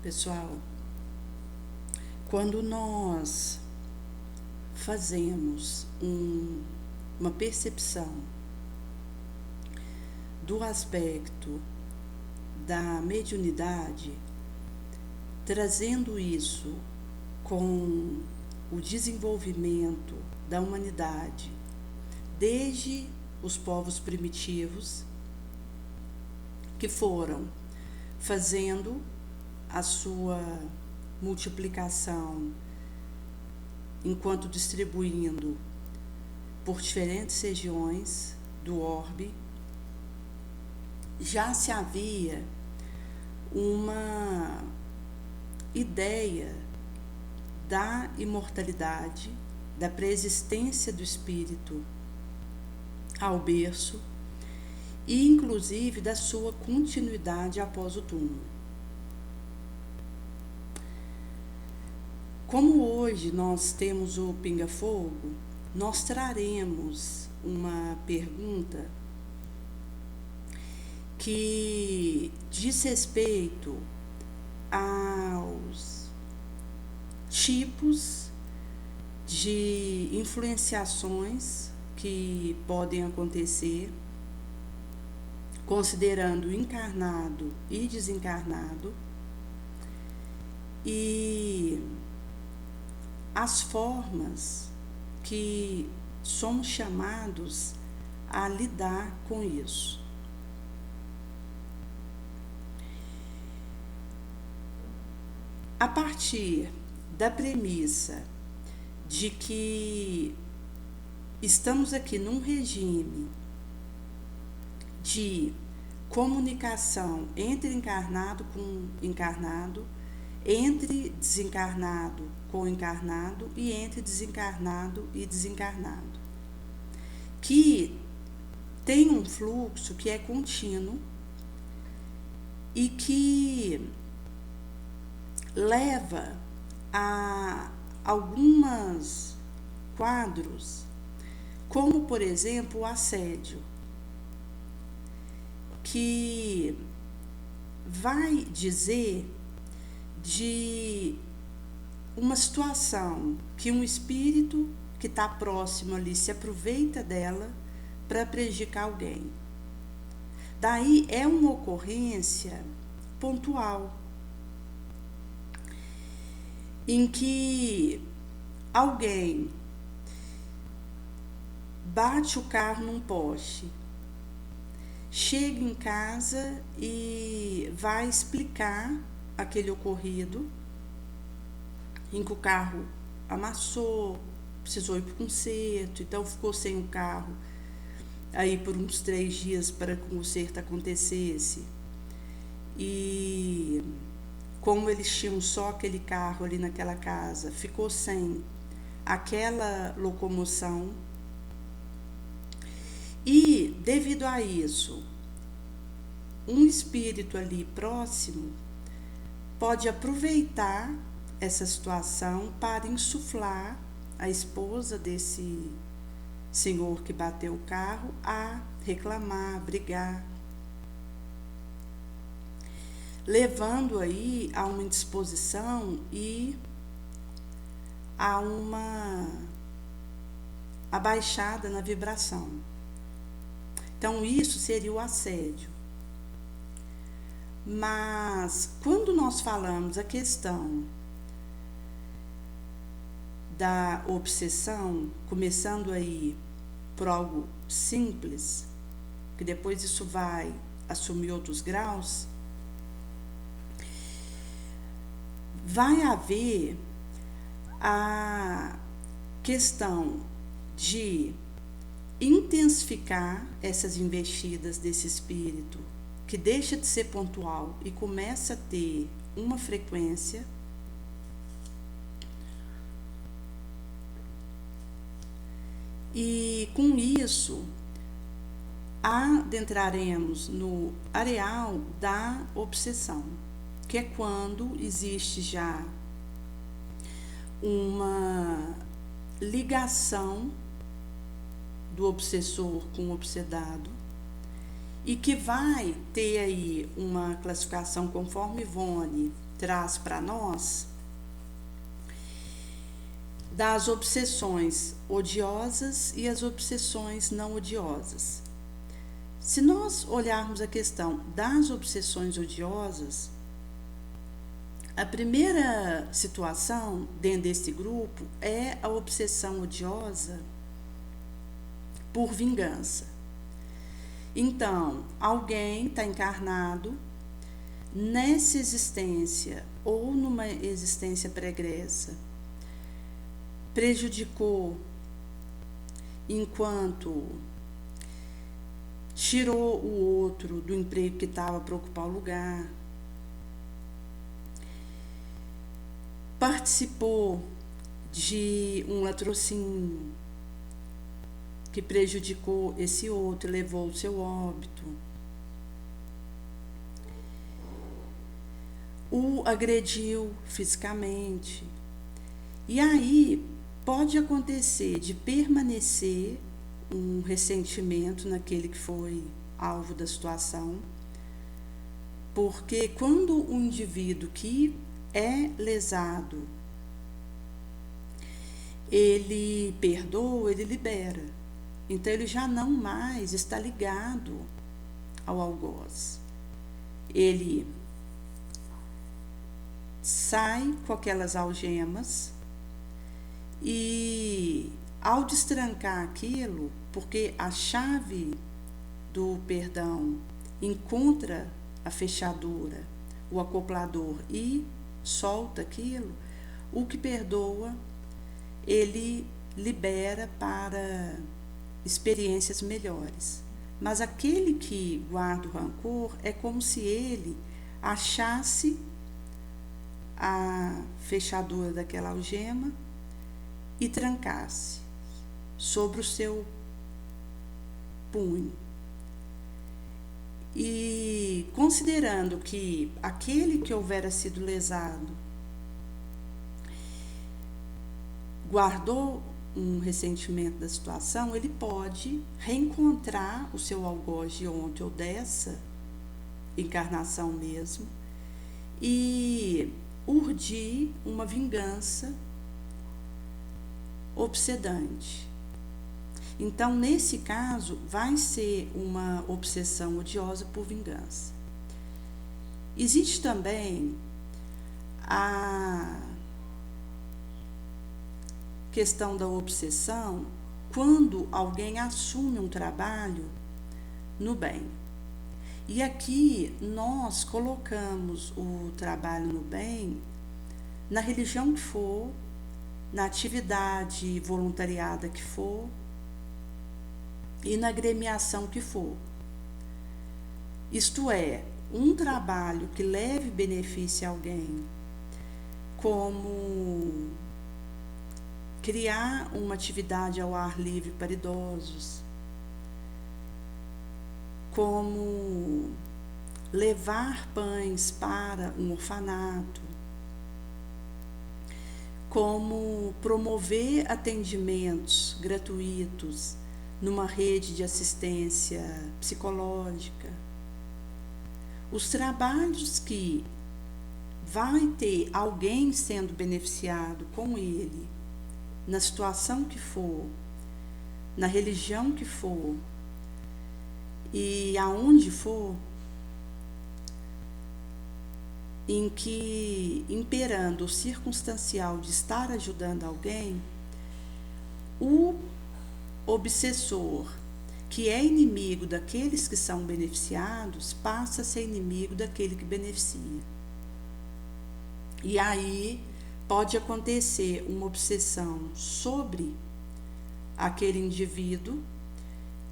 Pessoal, quando nós fazemos uma percepção do aspecto da mediunidade, trazendo isso com o desenvolvimento da humanidade, desde os povos primitivos, que foram fazendo a sua multiplicação enquanto distribuindo por diferentes regiões do orbe, já se havia uma ideia da imortalidade, da preexistência do espírito ao berço e inclusive da sua continuidade após o túmulo. Como hoje nós temos o Pinga Fogo, nós traremos uma pergunta que diz respeito aos tipos de influenciações que podem acontecer, considerando encarnado e desencarnado, e as formas que somos chamados a lidar com isso. A partir da premissa de que estamos aqui num regime de comunicação entre encarnado com encarnado, entre desencarnado com encarnado e entre desencarnado e desencarnado, que tem um fluxo que é contínuo e que leva a alguns quadros, como por exemplo o assédio, que vai dizer de uma situação que um espírito que está próximo ali se aproveita dela para prejudicar alguém. Daí é uma ocorrência pontual, em que alguém bate o carro num poste, chega em casa e vai explicar aquele ocorrido, em que o carro amassou, precisou ir para o conserto, então ficou sem o carro aí por uns 3 dias para que o conserto acontecesse. E como eles tinham só aquele carro ali naquela casa, ficou sem aquela locomoção. E, devido a isso, um espírito ali próximo pode aproveitar essa situação para insuflar a esposa desse senhor que bateu o carro a reclamar, a brigar, levando aí a uma indisposição e a uma abaixada na vibração. Então, isso seria o assédio. Mas, quando nós falamos a questão da obsessão, começando aí por algo simples, que depois isso vai assumir outros graus, vai haver a questão de intensificar essas investidas desse espírito, que deixa de ser pontual e começa a ter uma frequência, e com isso adentraremos no areal da obsessão, que é quando existe já uma ligação do obsessor com o obsedado, e que vai ter aí uma classificação conforme Ivone traz para nós das obsessões odiosas e as obsessões não odiosas. Se nós olharmos a questão das obsessões odiosas, a primeira situação dentro desse grupo é a obsessão odiosa por vingança. Então, alguém está encarnado nessa existência ou numa existência pregressa, prejudicou enquanto tirou o outro do emprego que estava para ocupar o lugar, participou de um latrocínio que prejudicou esse outro e levou o seu óbito, o agrediu fisicamente. E aí pode acontecer de permanecer um ressentimento naquele que foi alvo da situação, porque quando o indivíduo que é lesado, ele perdoa, ele libera. Então ele já não mais está ligado ao algoz. Ele sai com aquelas algemas e, ao destrancar aquilo, porque a chave do perdão encontra a fechadura, o acoplador e solta aquilo, o que perdoa, ele libera para experiências melhores. Mas aquele que guarda o rancor é como se ele achasse a fechadura daquela algema e trancasse sobre o seu punho. E considerando que aquele que houvera sido lesado guardou um ressentimento da situação, ele pode reencontrar o seu algoz de ontem ou dessa encarnação mesmo e urdir uma vingança obsedante. Então, nesse caso, vai ser uma obsessão odiosa por vingança. Existe também a questão da obsessão quando alguém assume um trabalho no bem. E aqui nós colocamos o trabalho no bem na religião que for, na atividade voluntariada que for e na agremiação que for. Isto é, um trabalho que leve benefício a alguém, como criar uma atividade ao ar livre para idosos, como levar pães para um orfanato, como promover atendimentos gratuitos numa rede de assistência psicológica. Os trabalhos que vai ter alguém sendo beneficiado com ele, na situação que for, na religião que for e aonde for, em que, imperando o circunstancial de estar ajudando alguém, o obsessor, que é inimigo daqueles que são beneficiados, passa a ser inimigo daquele que beneficia. E aí pode acontecer uma obsessão sobre aquele indivíduo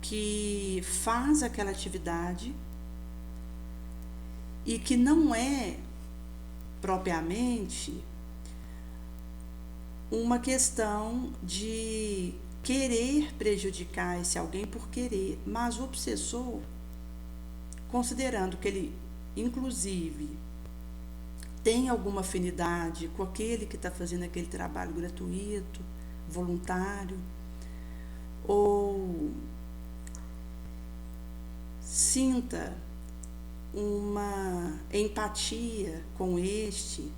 que faz aquela atividade e que não é propriamente uma questão de querer prejudicar esse alguém por querer, mas o obsessor, considerando que ele, inclusive, tem alguma afinidade com aquele que está fazendo aquele trabalho gratuito, voluntário, ou sinta uma empatia com este,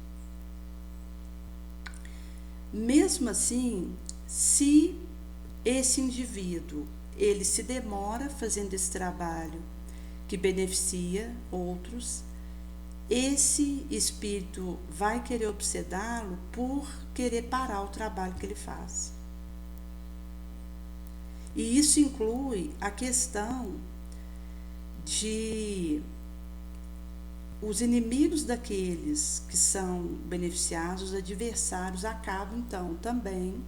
mesmo assim, se esse indivíduo ele se demora fazendo esse trabalho que beneficia outros, esse espírito vai querer obsedá-lo por querer parar o trabalho que ele faz. E isso inclui a questão de os inimigos daqueles que são beneficiados, os adversários, acabam então também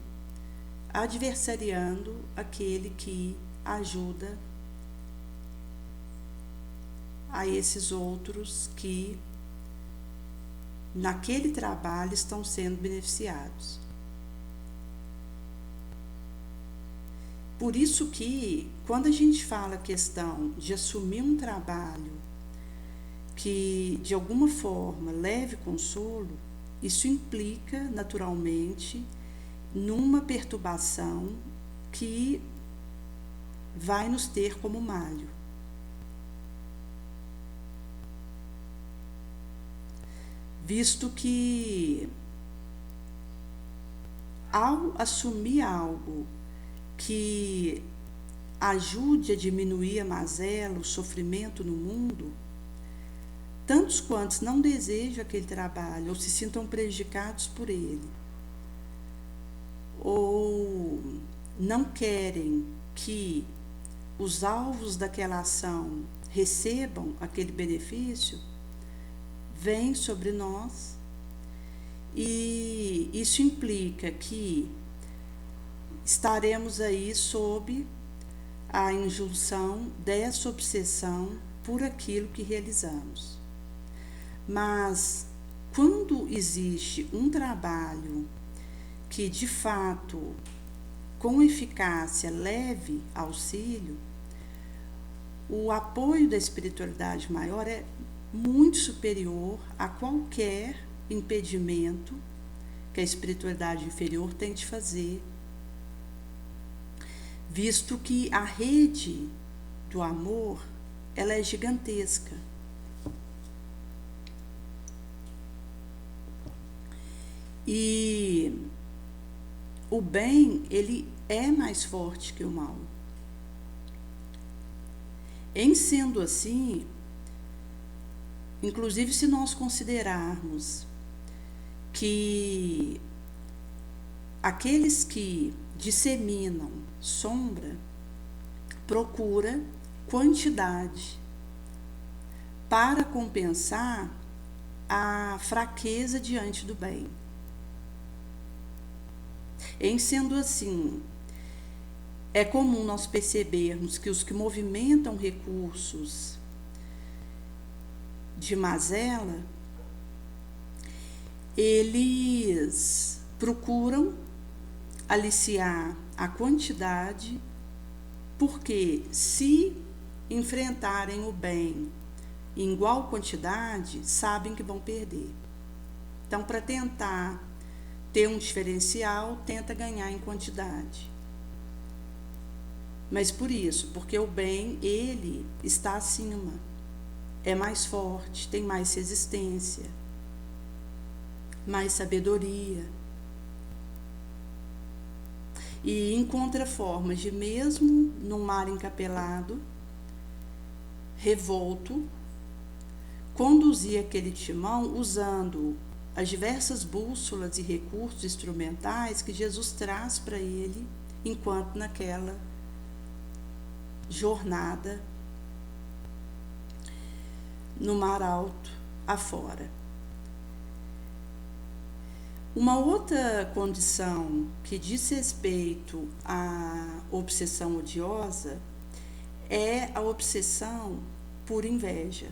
adversariando aquele que ajuda a esses outros que naquele trabalho estão sendo beneficiados. Por isso que, quando a gente fala a questão de assumir um trabalho que, de alguma forma, leve consolo, isso implica, naturalmente, numa perturbação que vai nos ter como malho. Visto que, ao assumir algo que ajude a diminuir a mazela, o sofrimento no mundo, tantos quantos não desejam aquele trabalho ou se sintam prejudicados por ele, ou não querem que os alvos daquela ação recebam aquele benefício, vem sobre nós, e isso implica que estaremos aí sob a injunção dessa obsessão por aquilo que realizamos. Mas quando existe um trabalho que de fato, com eficácia, leve auxílio, o apoio da espiritualidade maior é muito superior a qualquer impedimento que a espiritualidade inferior tente fazer, visto que a rede do amor, ela é gigantesca. E o bem, ele é mais forte que o mal. Em sendo assim, inclusive se nós considerarmos que aqueles que disseminam sombra procura quantidade para compensar a fraqueza diante do bem. Em sendo assim, é comum nós percebermos que os que movimentam recursos de mazela, eles procuram aliciar a quantidade, porque se enfrentarem o bem em igual quantidade, sabem que vão perder. Então, para tentar ter um diferencial, tenta ganhar em quantidade. Mas por isso, porque o bem, ele está acima, é mais forte, tem mais resistência, mais sabedoria. E encontra formas de, mesmo num mar encapelado, revolto, conduzir aquele timão usando as diversas bússolas e recursos instrumentais que Jesus traz para ele enquanto naquela jornada no mar alto afora. Uma outra condição que diz respeito à obsessão odiosa é a obsessão por inveja.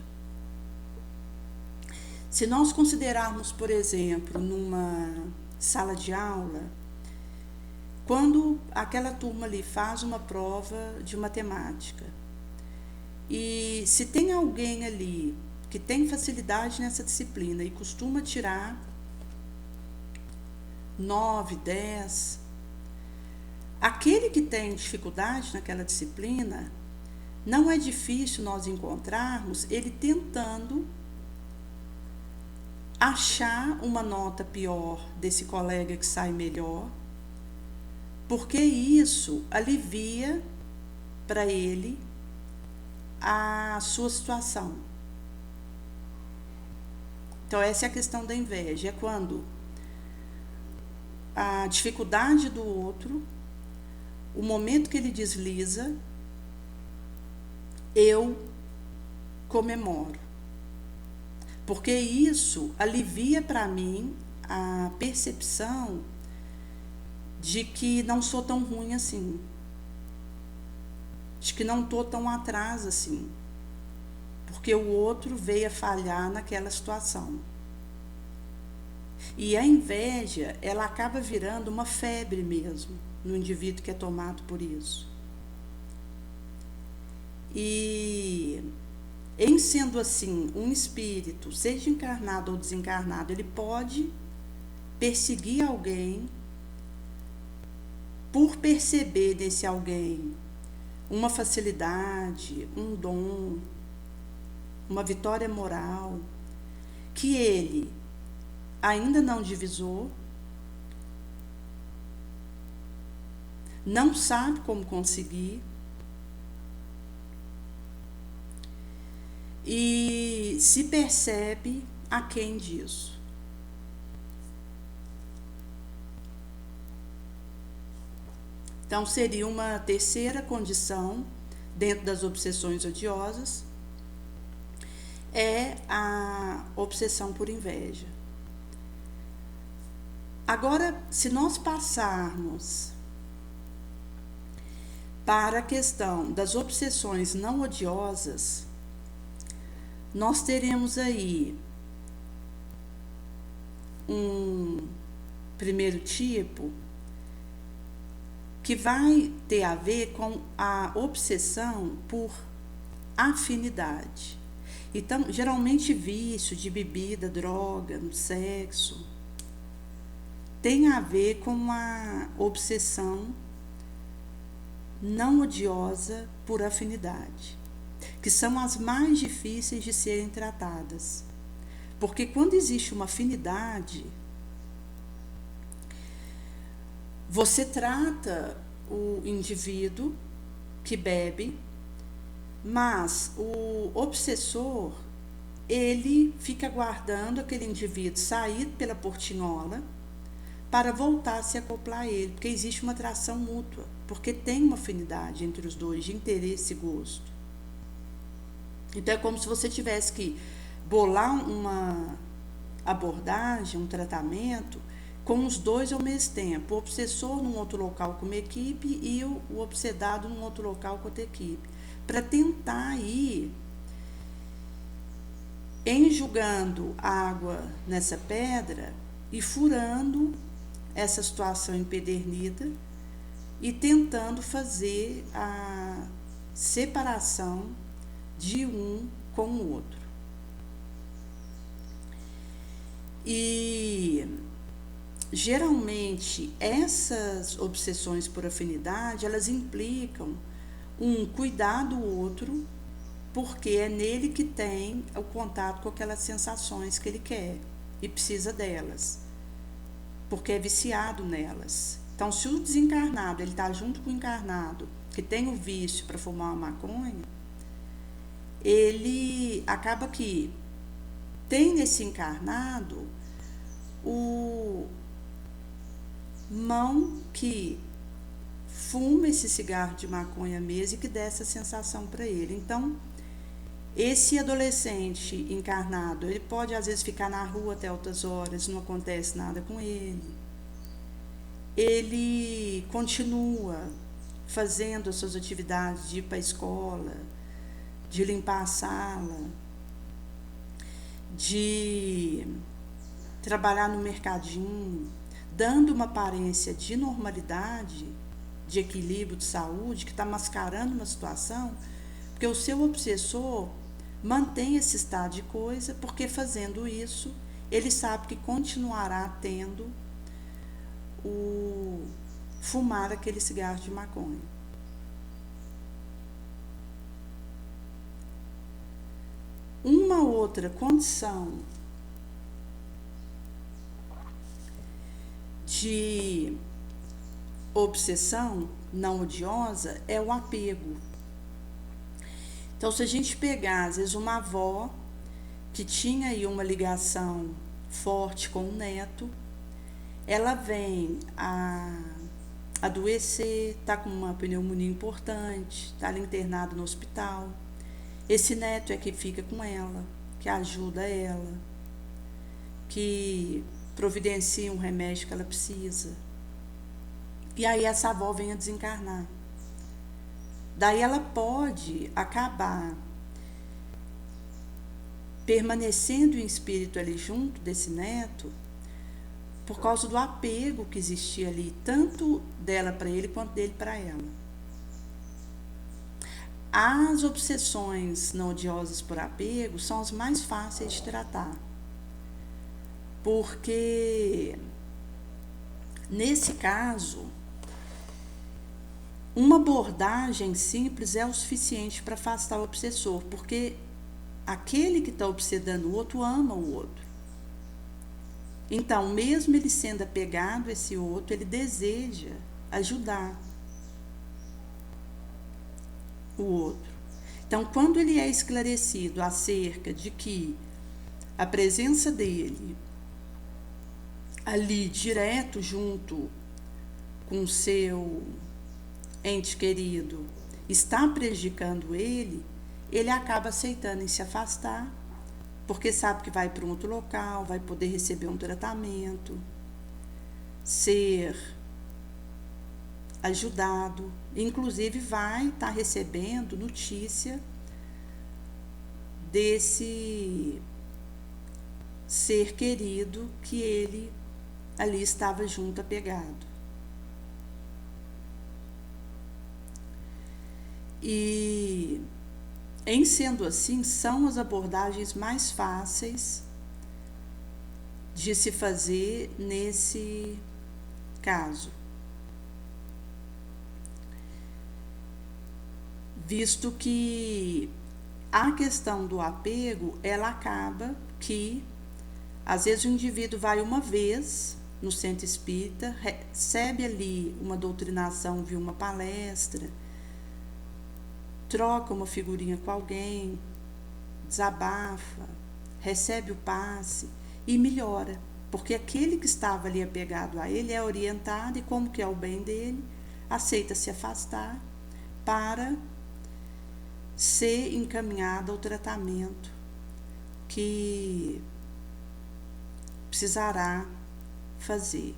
Se nós considerarmos, por exemplo, numa sala de aula, quando aquela turma ali faz uma prova de matemática, e se tem alguém ali que tem facilidade nessa disciplina e costuma tirar 9, 10, aquele que tem dificuldade naquela disciplina não é difícil nós encontrarmos ele tentando achar uma nota pior desse colega que sai melhor, porque isso alivia para ele a sua situação. Então essa é a questão da inveja, é quando a dificuldade do outro, o momento que ele desliza, eu comemoro. Porque isso alivia para mim a percepção de que não sou tão ruim assim, de que não estou tão atrás assim, porque o outro veio a falhar naquela situação. E a inveja, ela acaba virando uma febre mesmo no indivíduo que é tomado por isso. E em sendo assim, um espírito, seja encarnado ou desencarnado, ele pode perseguir alguém por perceber desse alguém uma facilidade, um dom, uma vitória moral, que ele ainda não divisou, não sabe como conseguir, e se percebe aquém disso. Então, seria uma terceira condição dentro das obsessões odiosas, é a obsessão por inveja. Agora, se nós passarmos para a questão das obsessões não odiosas, nós teremos aí um primeiro tipo que vai ter a ver com a obsessão por afinidade. Então, geralmente vício de bebida, droga, sexo, tem a ver com a obsessão não odiosa por afinidade, que são as mais difíceis de serem tratadas. Porque quando existe uma afinidade, você trata o indivíduo que bebe, mas o obsessor, ele fica aguardando aquele indivíduo sair pela portinhola para voltar a se acoplar a ele, porque existe uma atração mútua, porque tem uma afinidade entre os dois, de interesse e gosto. Então é como se você tivesse que bolar uma abordagem, um tratamento com os dois ao mesmo tempo, o obsessor num outro local com uma equipe e o obsedado num outro local com outra equipe, para tentar ir enjugando água nessa pedra e furando essa situação empedernida e tentando fazer a separação de um com o outro. E geralmente essas obsessões por afinidade, elas implicam um cuidar do outro, porque é nele que tem o contato com aquelas sensações que ele quer e precisa delas, porque é viciado nelas. Então, se o desencarnado ele está junto com o encarnado que tem o vício para fumar uma maconha, ele acaba que tem nesse encarnado o mão que fuma esse cigarro de maconha mesmo e que dá essa sensação para ele. Então, esse adolescente encarnado, ele pode às vezes ficar na rua até altas horas, não acontece nada com ele. Ele continua fazendo as suas atividades de ir para a escola, de limpar a sala, de trabalhar no mercadinho, dando uma aparência de normalidade, de equilíbrio, de saúde, que está mascarando uma situação, porque o seu obsessor mantém esse estado de coisa, porque fazendo isso, ele sabe que continuará tendo o fumar aquele cigarro de maconha. Uma outra condição de obsessão não odiosa é o apego. Então, se a gente pegar, às vezes, uma avó que tinha aí uma ligação forte com o neto, ela vem a adoecer, está com uma pneumonia importante, está ali internada no hospital. Esse neto é que fica com ela, que ajuda ela, que providencia um remédio que ela precisa. E aí essa avó vem a desencarnar. Daí ela pode acabar permanecendo em espírito ali junto desse neto por causa do apego que existia ali, tanto dela para ele quanto dele para ela. As obsessões não odiosas por apego são as mais fáceis de tratar, porque nesse caso uma abordagem simples é o suficiente para afastar o obsessor, porque aquele que está obsedando o outro ama o outro. Então, mesmo ele sendo apegado a esse outro, ele deseja ajudar o outro. Então, quando ele é esclarecido acerca de que a presença dele ali direto junto com o seu ente querido está prejudicando ele, ele acaba aceitando em se afastar, porque sabe que vai para um outro local, vai poder receber um tratamento, ser ajudado, inclusive vai estar recebendo notícia desse ser querido que ele ali estava junto, apegado. E, em sendo assim, são as abordagens mais fáceis de se fazer nesse caso, visto que a questão do apego, ela acaba que, às vezes, o indivíduo vai uma vez no centro espírita, recebe ali uma doutrinação, viu uma palestra, troca uma figurinha com alguém, desabafa, recebe o passe e melhora, porque aquele que estava ali apegado a ele é orientado e, como que é o bem dele, aceita se afastar para ser encaminhado ao tratamento que precisará fazer.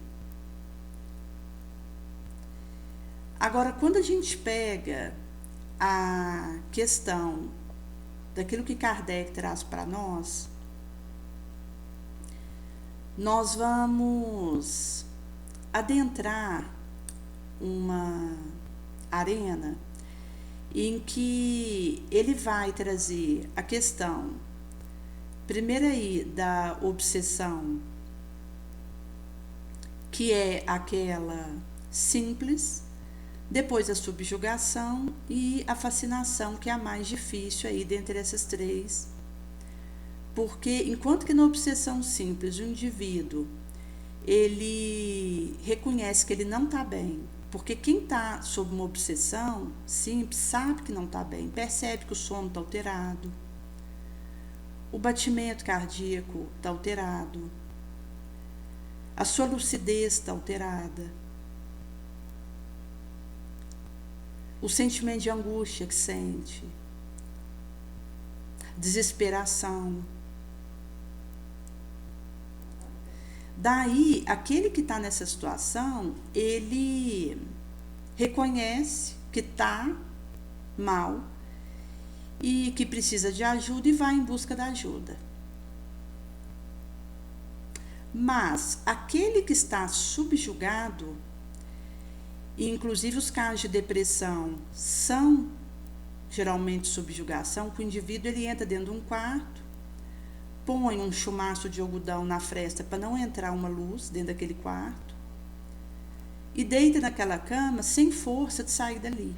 Agora, quando a gente pega a questão daquilo que Kardec traz para nós, nós vamos adentrar uma arena em que ele vai trazer a questão, primeiro aí, da obsessão, que é aquela simples, depois a subjugação e a fascinação, que é a mais difícil aí dentre essas três, porque enquanto que na obsessão simples o indivíduo ele reconhece que ele não está bem, porque quem está sob uma obsessão simples sabe que não está bem, percebe que o sono está alterado, o batimento cardíaco está alterado, a sua lucidez está alterada, o sentimento de angústia que sente, desesperação. Daí, aquele que está nessa situação, ele reconhece que está mal e que precisa de ajuda e vai em busca da ajuda. Mas aquele que está subjugado, e inclusive os casos de depressão são geralmente subjugação, que o indivíduo ele entra dentro de um quarto, põe um chumaço de algodão na fresta para não entrar uma luz dentro daquele quarto e deita naquela cama sem força de sair dali.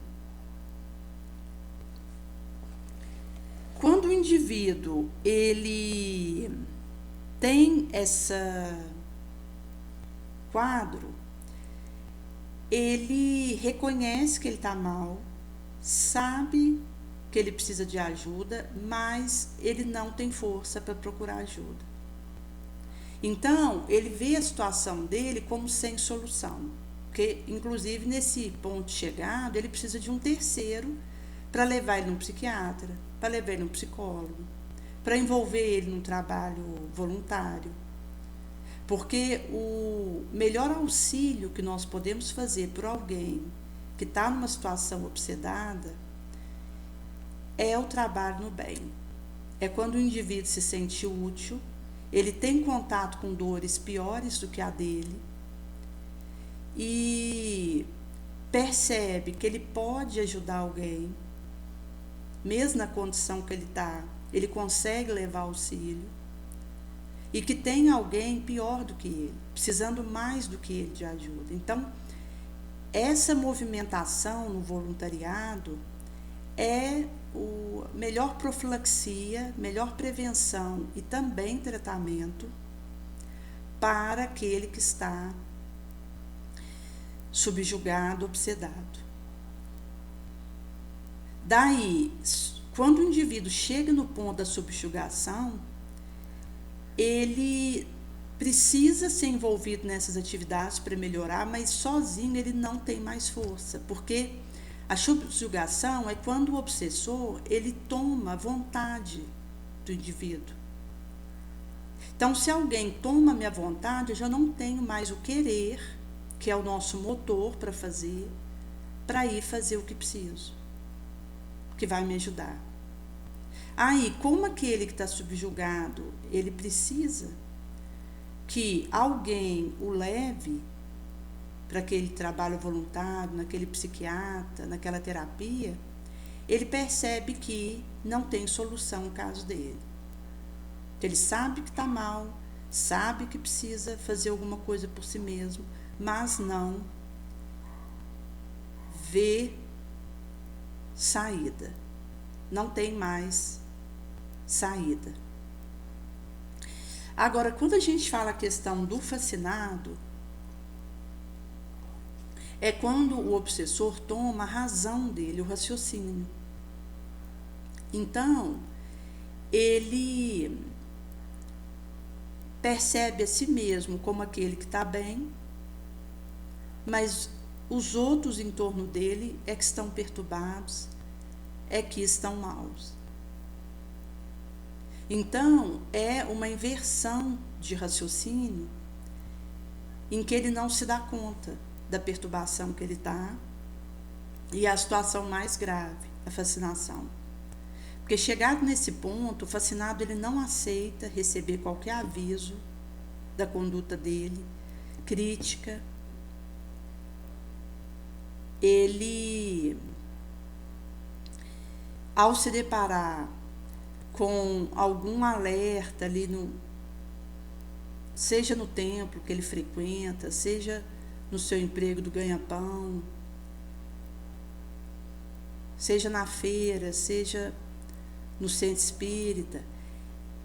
Quando o indivíduo ele tem essa quadro, ele reconhece que ele está mal, sabe que ele precisa de ajuda, mas ele não tem força para procurar ajuda. Então, ele vê a situação dele como sem solução, porque, inclusive, nesse ponto chegado, ele precisa de um terceiro para levar ele num psiquiatra, para levar ele num psicólogo, para envolver ele num trabalho voluntário. Porque o melhor auxílio que nós podemos fazer por alguém que está numa situação obsedada é o trabalho no bem. É quando o indivíduo se sente útil, ele tem contato com dores piores do que a dele e percebe que ele pode ajudar alguém, mesmo na condição que ele está, ele consegue levar auxílio, e que tem alguém pior do que ele, precisando mais do que ele de ajuda. Então, essa movimentação no voluntariado é a melhor profilaxia, melhor prevenção e também tratamento para aquele que está subjugado, obsedado. Daí, quando o indivíduo chega no ponto da subjugação, ele precisa ser envolvido nessas atividades para melhorar, mas sozinho ele não tem mais força, porque a subjugação é quando o obsessor ele toma vontade do indivíduo. Então, se alguém toma minha vontade, eu já não tenho mais o querer, que é o nosso motor para ir fazer o que preciso, que vai me ajudar. Aí, como aquele que está subjugado, ele precisa que alguém o leve para aquele trabalho voluntário, naquele psiquiatra, naquela terapia, ele percebe que não tem solução no caso dele. Ele sabe que está mal, sabe que precisa fazer alguma coisa por si mesmo, mas não vê saída. Não tem mais saída. Agora, quando a gente fala a questão do fascinado, é quando o obsessor toma a razão dele, o raciocínio. Então, ele percebe a si mesmo como aquele que está bem, mas os outros em torno dele é que estão perturbados, é que estão maus. Então, é uma inversão de raciocínio em que ele não se dá conta da perturbação que ele está, e a situação mais grave, a fascinação. Porque chegado nesse ponto, o fascinado ele não aceita receber qualquer aviso da conduta dele, crítica. Ele, ao se deparar com algum alerta ali, seja no templo que ele frequenta, seja no seu emprego do ganha-pão, seja na feira, seja no centro espírita,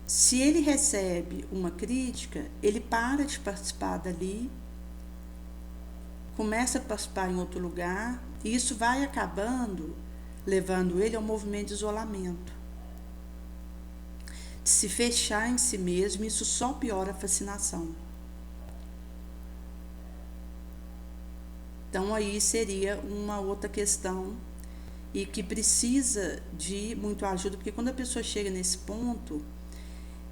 se ele recebe uma crítica, ele para de participar dali, começa a participar em outro lugar, e isso vai acabando levando ele a um movimento de isolamento, de se fechar em si mesmo. Isso só piora a fascinação. Então aí seria uma outra questão e que precisa de muito ajuda, porque quando a pessoa chega nesse ponto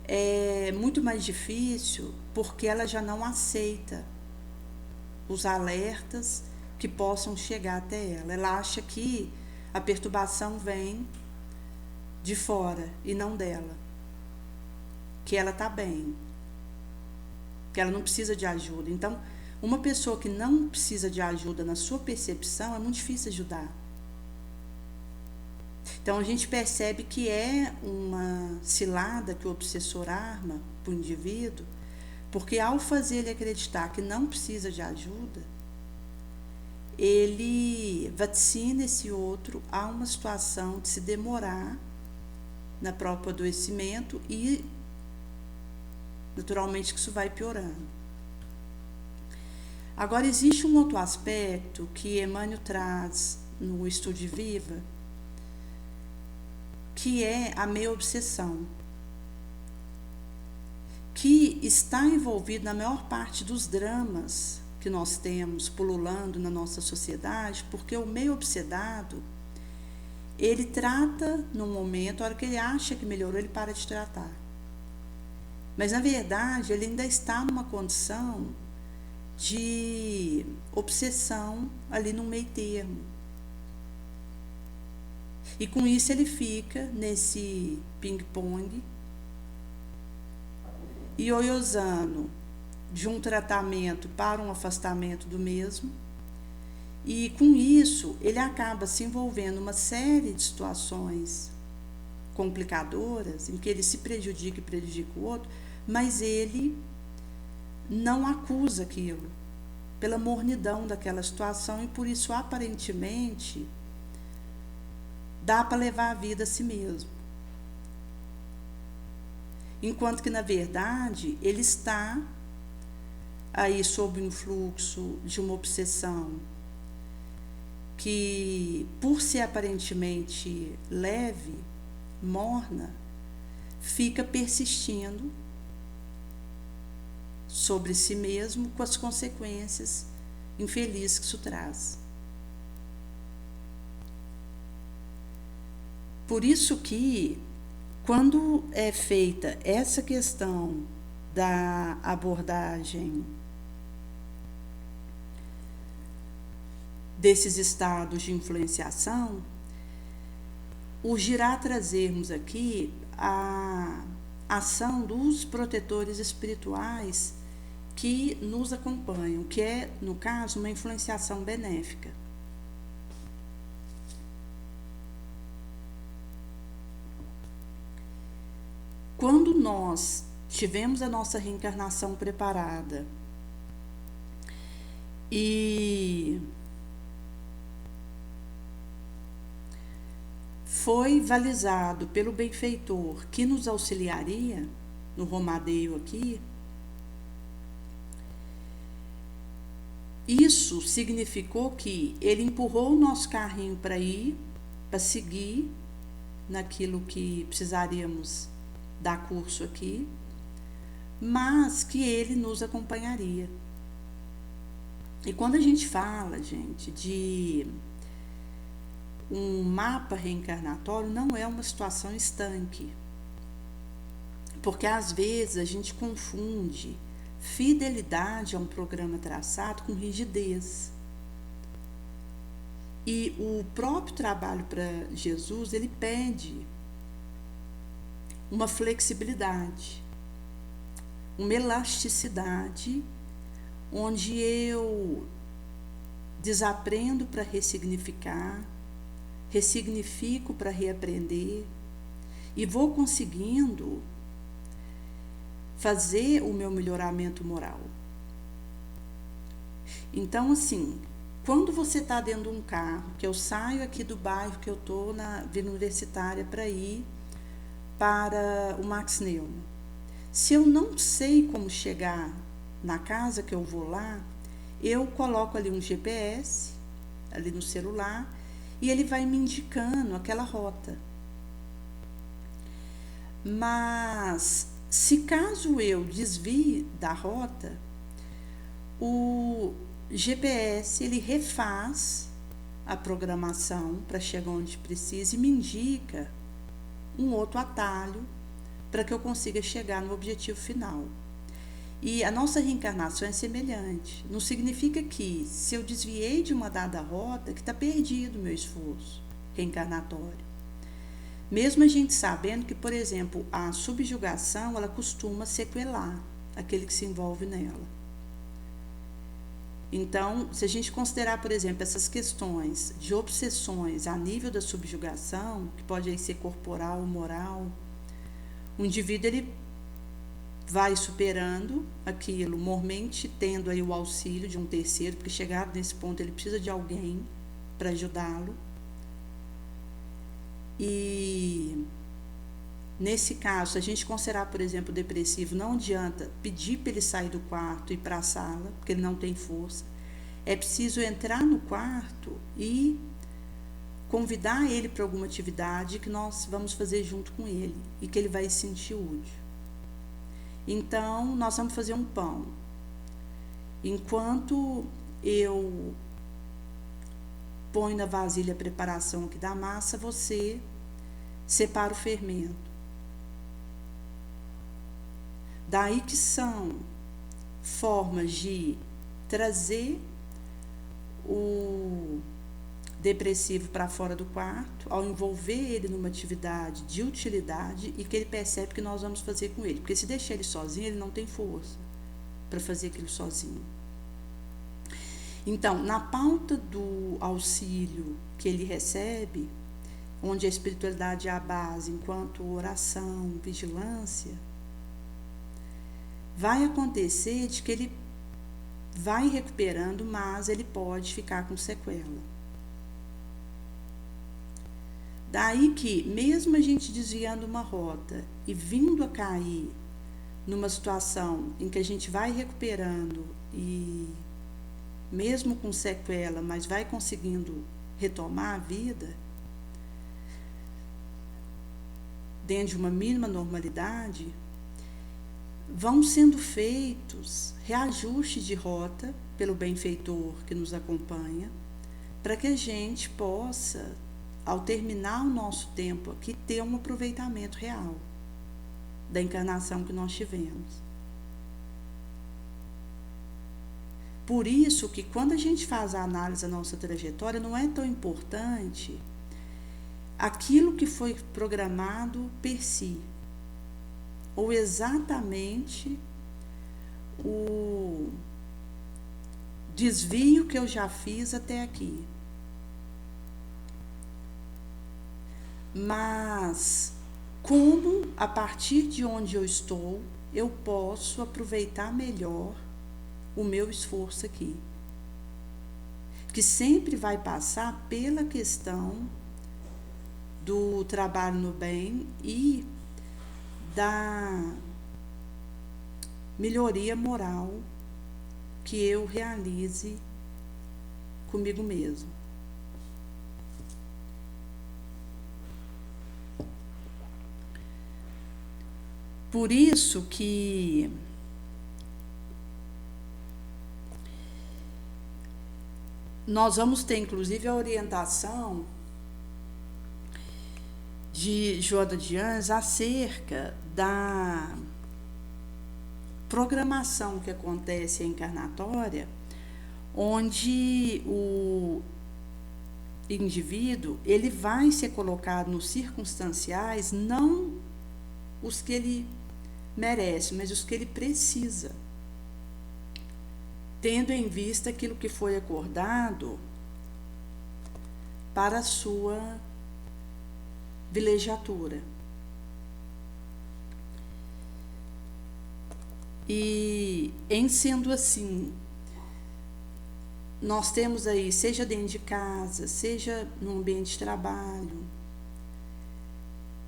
é muito mais difícil, porque ela já não aceita os alertas que possam chegar até ela. Ela acha que a perturbação vem de fora e não dela, que ela está bem, que ela não precisa de ajuda. Então, uma pessoa que não precisa de ajuda na sua percepção, é muito difícil ajudar. Então, a gente percebe que é uma cilada que o obsessor arma para o indivíduo, porque ao fazer ele acreditar que não precisa de ajuda, ele vaticina esse outro a uma situação de se demorar no próprio adoecimento e, naturalmente, que isso vai piorando. Agora, existe um outro aspecto que Emmanuel traz no Estude Viva, que é a meia obsessão, que está envolvido na maior parte dos dramas que nós temos pululando na nossa sociedade, porque o meio obsedado, ele trata num momento, a hora que ele acha que melhorou, ele para de tratar. Mas, na verdade, ele ainda está numa condição de obsessão ali no meio termo. E com isso ele fica nesse ping-pong, ioiosando de um tratamento para um afastamento do mesmo, e com isso ele acaba se envolvendo uma série de situações complicadoras, em que ele se prejudica e prejudica o outro, mas ele não acusa aquilo, pela mornidão daquela situação, e por isso aparentemente dá para levar a vida a si mesmo. Enquanto que, na verdade, ele está aí sob o influxo de uma obsessão que, por ser aparentemente leve, morna, fica persistindo sobre si mesmo, com as consequências infelizes que isso traz. Por isso que, quando é feita essa questão da abordagem desses estados de influenciação, urgirá trazermos aqui a ação dos protetores espirituais que nos acompanham, que é, no caso, uma influenciação benéfica. Quando nós tivemos a nossa reencarnação preparada e foi balizado pelo benfeitor que nos auxiliaria, no Romadeio aqui, isso significou que ele empurrou o nosso carrinho para ir, para seguir naquilo que precisaríamos dar curso aqui, mas que ele nos acompanharia. E quando a gente fala, gente, de um mapa reencarnatório, não é uma situação estanque, porque às vezes a gente confunde fidelidade a um programa traçado com rigidez. E o próprio trabalho para Jesus, ele pede uma flexibilidade, uma elasticidade, onde eu desaprendo para ressignificar, ressignifico para reaprender, e vou conseguindo fazer o meu melhoramento moral. Então, assim, quando você está dentro de um carro, que eu saio aqui do bairro que eu estou na Vila Universitária para ir para o Max Neumann, se eu não sei como chegar na casa que eu vou lá, eu coloco ali um GPS, ali no celular, e ele vai me indicando aquela rota. Mas, se caso eu desvie da rota, o GPS ele refaz a programação para chegar onde precisa e me indica um outro atalho para que eu consiga chegar no objetivo final. E a nossa reencarnação é semelhante. Não significa que, se eu desviei de uma dada rota, que está perdido o meu esforço reencarnatório. Mesmo a gente sabendo que, por exemplo, a subjugação, ela costuma sequelar aquele que se envolve nela. Então, se a gente considerar, por exemplo, essas questões de obsessões a nível da subjugação, que pode aí ser corporal ou moral, o indivíduo ele vai superando aquilo, mormente tendo aí o auxílio de um terceiro, porque chegado nesse ponto ele precisa de alguém para ajudá-lo. E Nesse caso, se a gente considerar, por exemplo, o depressivo, não adianta pedir para ele sair do quarto e ir para a sala, porque ele não tem força. É preciso entrar no quarto e convidar ele para alguma atividade que nós vamos fazer junto com ele e que ele vai se sentir útil. Então, nós vamos fazer um pão. Enquanto eu ponho na vasilha a preparação aqui da massa, você separa o fermento. Daí que são formas de trazer o depressivo para fora do quarto, ao envolver ele numa atividade de utilidade e que ele percebe que nós vamos fazer com ele. Porque se deixar ele sozinho, ele não tem força para fazer aquilo sozinho. Então, na pauta do auxílio que ele recebe, onde a espiritualidade é a base, enquanto oração, vigilância, vai acontecer de que ele vai recuperando, mas ele pode ficar com sequela. Daí que, mesmo a gente desviando uma rota e vindo a cair numa situação em que a gente vai recuperando e mesmo com sequela, mas vai conseguindo retomar a vida dentro de uma mínima normalidade, vão sendo feitos reajustes de rota pelo benfeitor que nos acompanha, para que a gente possa, ao terminar o nosso tempo aqui, ter um aproveitamento real da encarnação que nós tivemos. Por isso que quando a gente faz a análise da nossa trajetória, não é tão importante aquilo que foi programado per si, ou exatamente o desvio que eu já fiz até aqui. Mas como, a partir de onde eu estou, eu posso aproveitar melhor o meu esforço aqui, que sempre vai passar pela questão do trabalho no bem e da melhoria moral que eu realize comigo mesmo. Por isso que nós vamos ter, inclusive, a orientação de Joana de Anjos acerca da programação que acontece encarnatória, onde o indivíduo ele vai ser colocado nos circunstanciais, não os que ele merece, mas os que ele precisa, tendo em vista aquilo que foi acordado para a sua vilegiatura. E, em sendo assim, nós temos aí, seja dentro de casa, seja no ambiente de trabalho,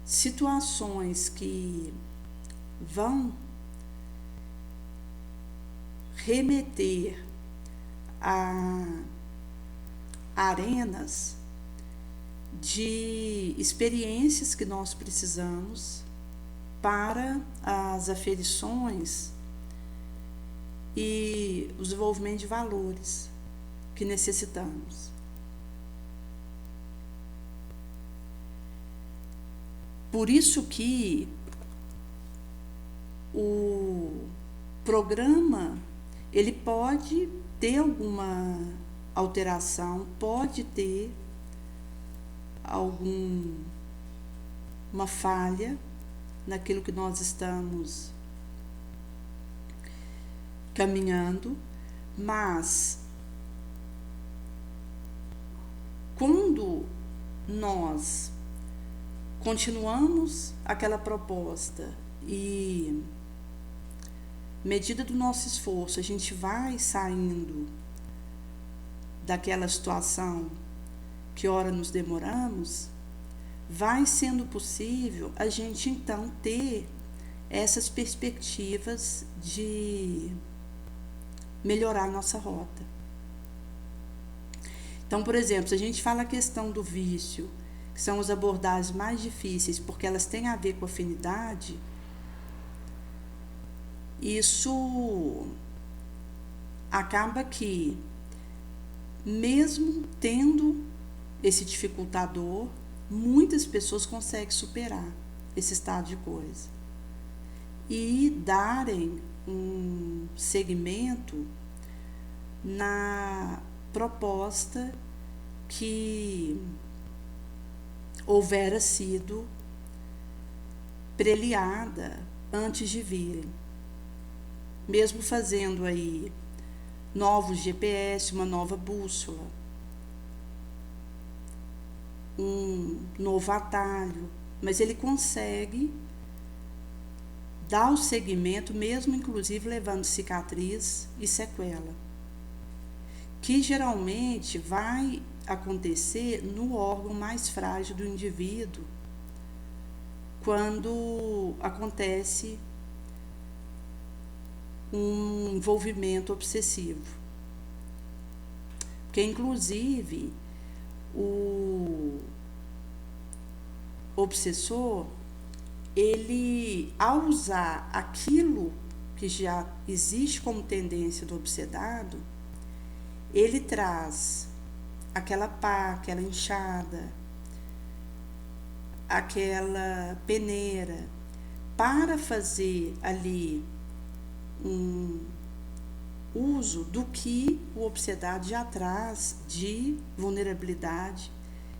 situações que vão remeter a arenas de experiências que nós precisamos para as aferições e o desenvolvimento de valores que necessitamos. Por isso que o programa ele pode ter alguma alteração, pode ter alguma falha naquilo que nós estamos caminhando, mas quando nós continuamos aquela proposta e, medida do nosso esforço, a gente vai saindo daquela situação que ora nos demoramos, vai sendo possível a gente então ter essas perspectivas de melhorar a nossa rota. Então, por exemplo, se a gente fala a questão do vício, que são as abordagens mais difíceis, porque elas têm a ver com afinidade, isso acaba que, mesmo tendo esse dificultador, muitas pessoas conseguem superar esse estado de coisa e darem um segmento na proposta que houvera sido preliada antes de virem. Mesmo fazendo aí novos GPS, uma nova bússola, um novo atalho, mas ele consegue dar o segmento, mesmo inclusive levando cicatriz e sequela, que geralmente vai acontecer no órgão mais frágil do indivíduo, quando acontece um envolvimento obsessivo. Porque, inclusive, o obsessor, ele, ao usar aquilo que já existe como tendência do obsedado, ele traz aquela pá, aquela inchada, aquela peneira, para fazer ali um uso do que o obsedado já traz de vulnerabilidade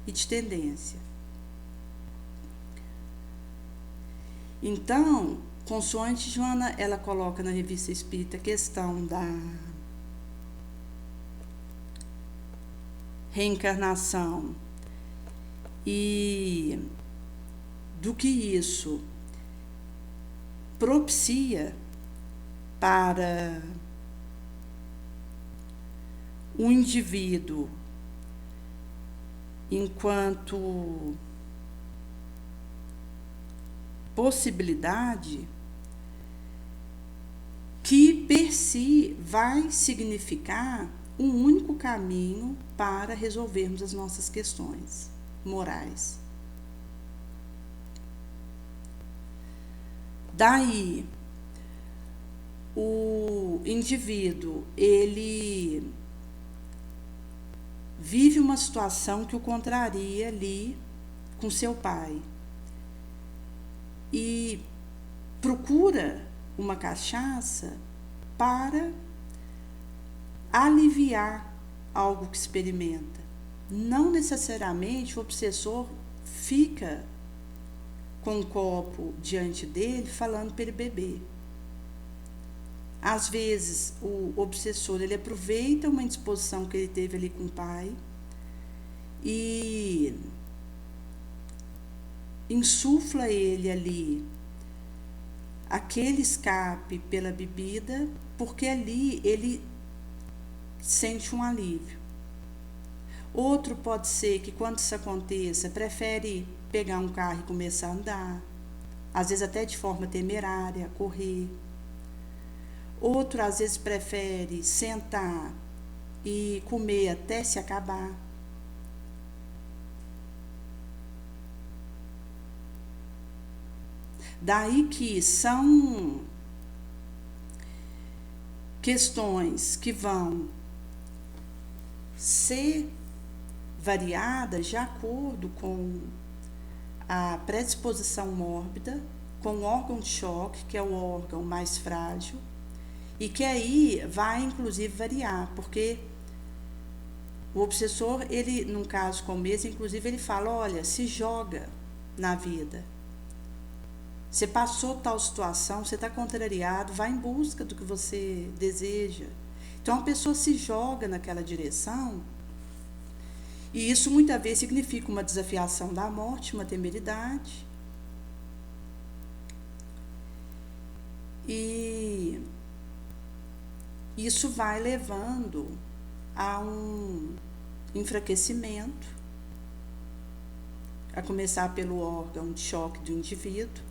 e de tendência. Então, consoante Joana, ela coloca na Revista Espírita a questão da reencarnação e do que isso propicia para o indivíduo enquanto possibilidade, que per si vai significar um único caminho para resolvermos as nossas questões morais. Daí, o indivíduo, ele vive uma situação que o contraria ali com seu pai e procura uma cachaça para aliviar algo que experimenta. Não necessariamente o obsessor fica com um copo diante dele falando para ele beber. Às vezes o obsessor, ele aproveita uma indisposição que ele teve ali com o pai e insufla ele ali aquele escape pela bebida, porque ali ele sente um alívio. Outro pode ser que, quando isso aconteça, prefere pegar um carro e começar a andar, às vezes até de forma temerária, correr. Outro, às vezes, prefere sentar e comer até se acabar. Daí que são questões que vão ser variadas de acordo com a predisposição mórbida, com o órgão de choque, que é o órgão mais frágil, e que aí vai inclusive variar, porque o obsessor, ele, num caso como esse, inclusive ele fala, olha, se joga na vida. Você passou tal situação, você está contrariado, vai em busca do que você deseja. Então a pessoa se joga naquela direção, e isso muitas vezes significa uma desafiação da morte, uma temeridade. E isso vai levando a um enfraquecimento, a começar pelo órgão de choque do indivíduo,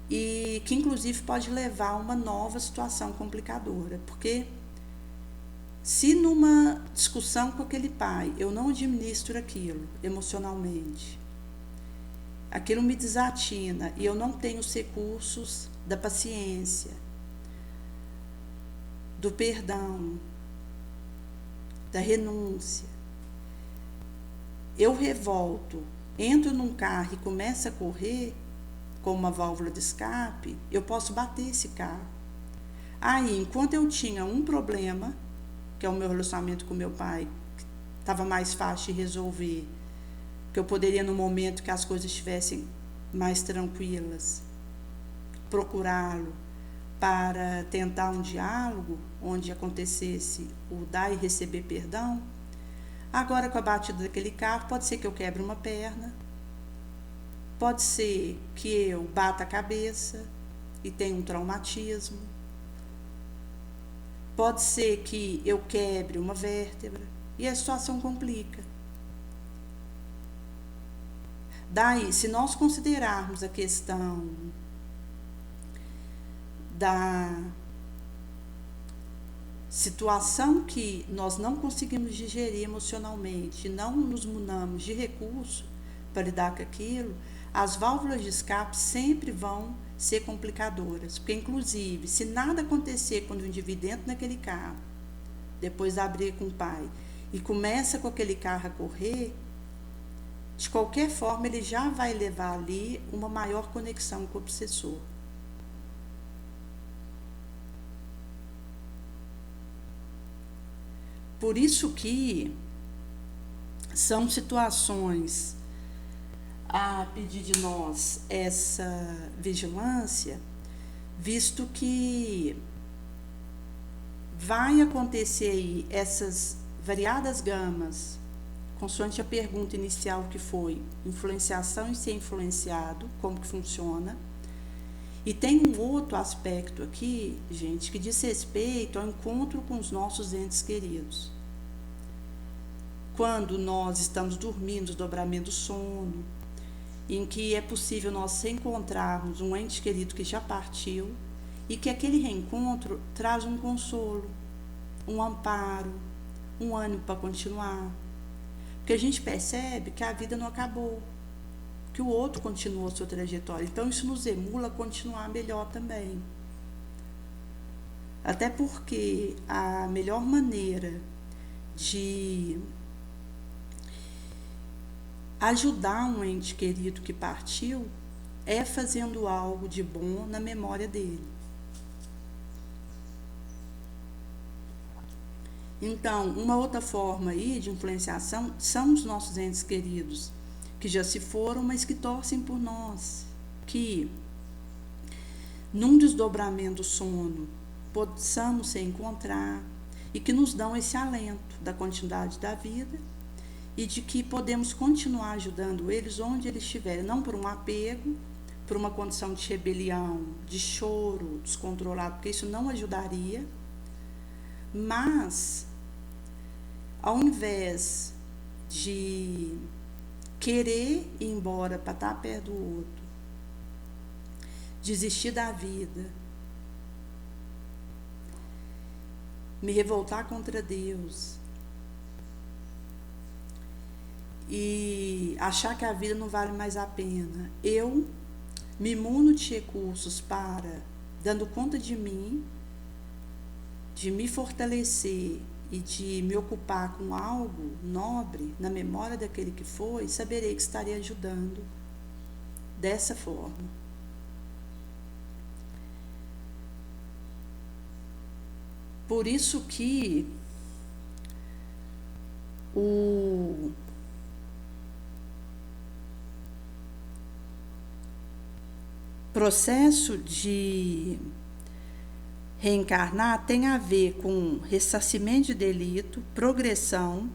e que inclusive pode levar a uma nova situação complicadora, porque se numa discussão com aquele pai eu não administro aquilo emocionalmente, aquilo me desatina e eu não tenho os recursos da paciência, do perdão, da renúncia, eu revolto, entro num carro e começo a correr com uma válvula de escape, eu posso bater esse carro. Aí, enquanto eu tinha um problema, que é o meu relacionamento com meu pai, que estava mais fácil de resolver, que eu poderia, no momento que as coisas estivessem mais tranquilas, procurá-lo para tentar um diálogo onde acontecesse o dar e receber perdão. Agora, com a batida daquele carro, pode ser que eu quebre uma perna, pode ser que eu bata a cabeça e tenha um traumatismo, pode ser que eu quebre uma vértebra e a situação complica. Daí, se nós considerarmos a questão da situação que nós não conseguimos digerir emocionalmente, não nos munamos de recurso para lidar com aquilo, as válvulas de escape sempre vão ser complicadoras, porque inclusive, se nada acontecer quando o indivíduo entra naquele carro, depois da briga com o pai, e começa com aquele carro a correr, de qualquer forma ele já vai levar ali uma maior conexão com o obsessor. Por isso que são situações a pedir de nós essa vigilância, visto que vai acontecer aí essas variadas gamas, consoante a pergunta inicial que foi influenciação e ser influenciado, como que funciona. E tem um outro aspecto aqui, gente, que diz respeito ao encontro com os nossos entes queridos. Quando nós estamos dormindo, desdobramento do sono, em que é possível nós reencontrarmos um ente querido que já partiu e que aquele reencontro traz um consolo, um amparo, um ânimo para continuar. Porque a gente percebe que a vida não acabou, que o outro continuou a sua trajetória. Então, isso nos emula a continuar melhor também. Até porque a melhor maneira de ajudar um ente querido que partiu é fazendo algo de bom na memória dele. Então, uma outra forma aí de influenciação são os nossos entes queridos, que já se foram, mas que torcem por nós, que num desdobramento do sono possamos se encontrar e que nos dão esse alento da continuidade da vida e de que podemos continuar ajudando eles onde eles estiverem, não por um apego, por uma condição de rebelião, de choro descontrolado, porque isso não ajudaria, mas ao invés de querer ir embora para estar perto do outro, desistir da vida, me revoltar contra Deus e achar que a vida não vale mais a pena, eu me imuno de recursos para, dando conta de mim, de me fortalecer e de me ocupar com algo nobre na memória daquele que foi, saberei que estarei ajudando dessa forma. Por isso que o processo de reencarnar tem a ver com ressarcimento de delito, progressão,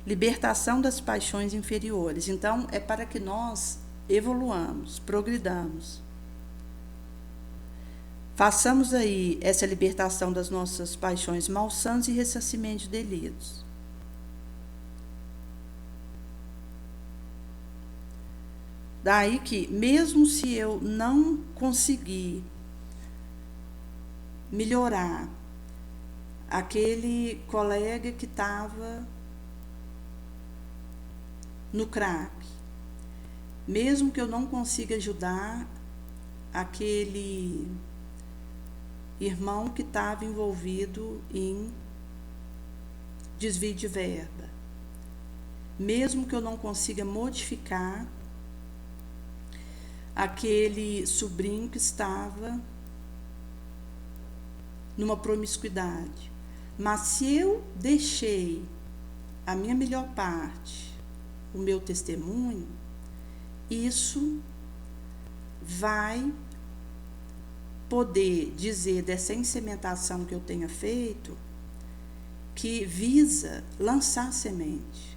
libertação das paixões inferiores. Então, é para que nós evoluamos, progridamos. Façamos aí essa libertação das nossas paixões malsãs e ressarcimento de delitos. Daí que, mesmo se eu não conseguir melhorar aquele colega que estava no crack, mesmo que eu não consiga ajudar aquele irmão que estava envolvido em desvio de verba, mesmo que eu não consiga modificar aquele sobrinho que estava numa promiscuidade, mas se eu deixei a minha melhor parte, o meu testemunho, isso vai poder dizer dessa incementação que eu tenha feito, que visa lançar semente.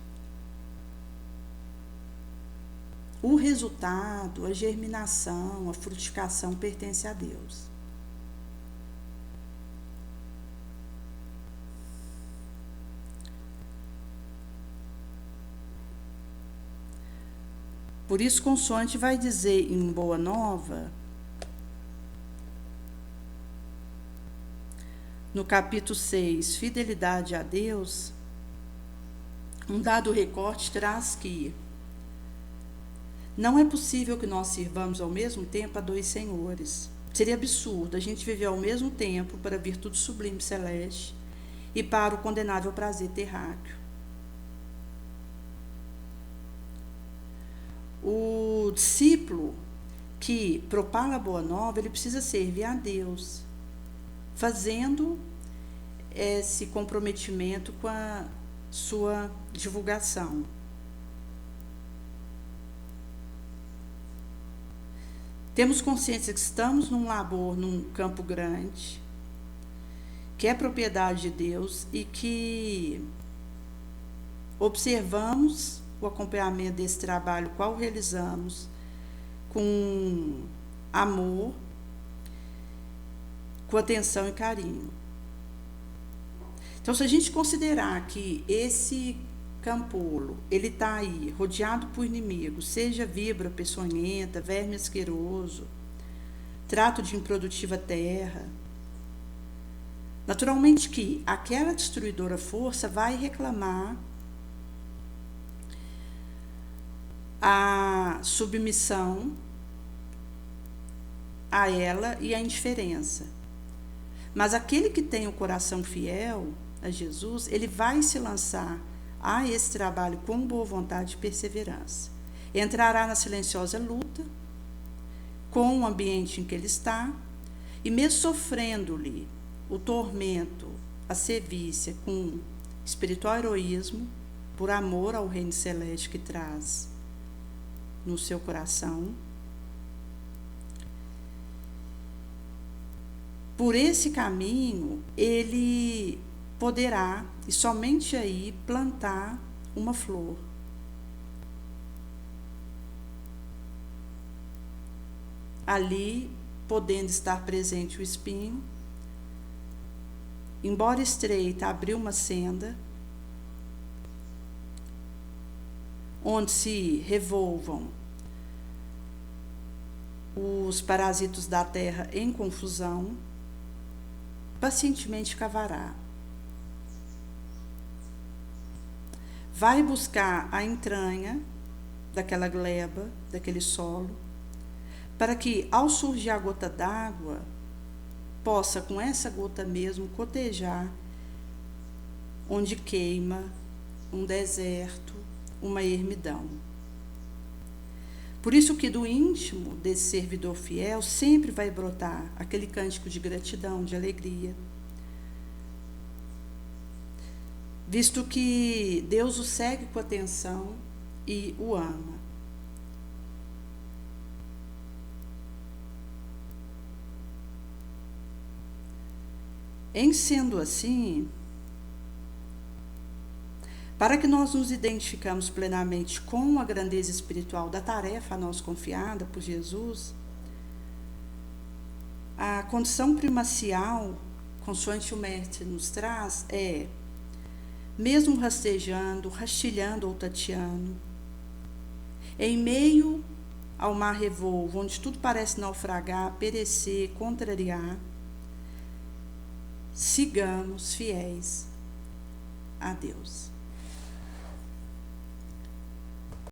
O resultado, a germinação, a frutificação pertence a Deus. Por isso, Consoante vai dizer em Boa Nova, no capítulo 6, Fidelidade a Deus, um dado recorte traz que não é possível que nós sirvamos ao mesmo tempo a dois senhores. Seria absurdo a gente viver ao mesmo tempo para a virtude sublime celeste e para o condenável prazer terráqueo. O discípulo que propala a boa nova, ele precisa servir a Deus, fazendo esse comprometimento com a sua divulgação. Temos consciência que estamos num labor, num campo grande, que é propriedade de Deus e que observamos o acompanhamento desse trabalho, qual realizamos com amor, com atenção e carinho. Então, se a gente considerar que esse campolo, ele está aí, rodeado por inimigos, seja víbora peçonhenta, verme asqueroso, trato de improdutiva terra, naturalmente que aquela destruidora força vai reclamar a submissão a ela e a indiferença. Mas aquele que tem o coração fiel a Jesus, ele vai se lançar a esse trabalho com boa vontade e perseverança. Entrará na silenciosa luta com o ambiente em que ele está e mesmo sofrendo-lhe o tormento, a sevícia com espiritual heroísmo, por amor ao reino celeste que traz no seu coração, por esse caminho ele poderá, e somente aí, plantar uma flor. Ali, podendo estar presente o espinho, embora estreita, abriu uma senda, onde se revolvam os parasitos da terra em confusão, pacientemente cavará. Vai buscar a entranha daquela gleba, daquele solo, para que, ao surgir a gota d'água, possa, com essa gota mesmo, cotejar onde queima um deserto, uma ermidão. Por isso que do íntimo desse servidor fiel sempre vai brotar aquele cântico de gratidão, de alegria, visto que Deus o segue com atenção e o ama. Em sendo assim, para que nós nos identificamos plenamente com a grandeza espiritual da tarefa a nós confiada por Jesus, a condição primacial, consoante o mestre nos traz, é, mesmo rastejando, rastilhando ou tateando, em meio ao mar revolvo, onde tudo parece naufragar, perecer, contrariar, sigamos fiéis a Deus.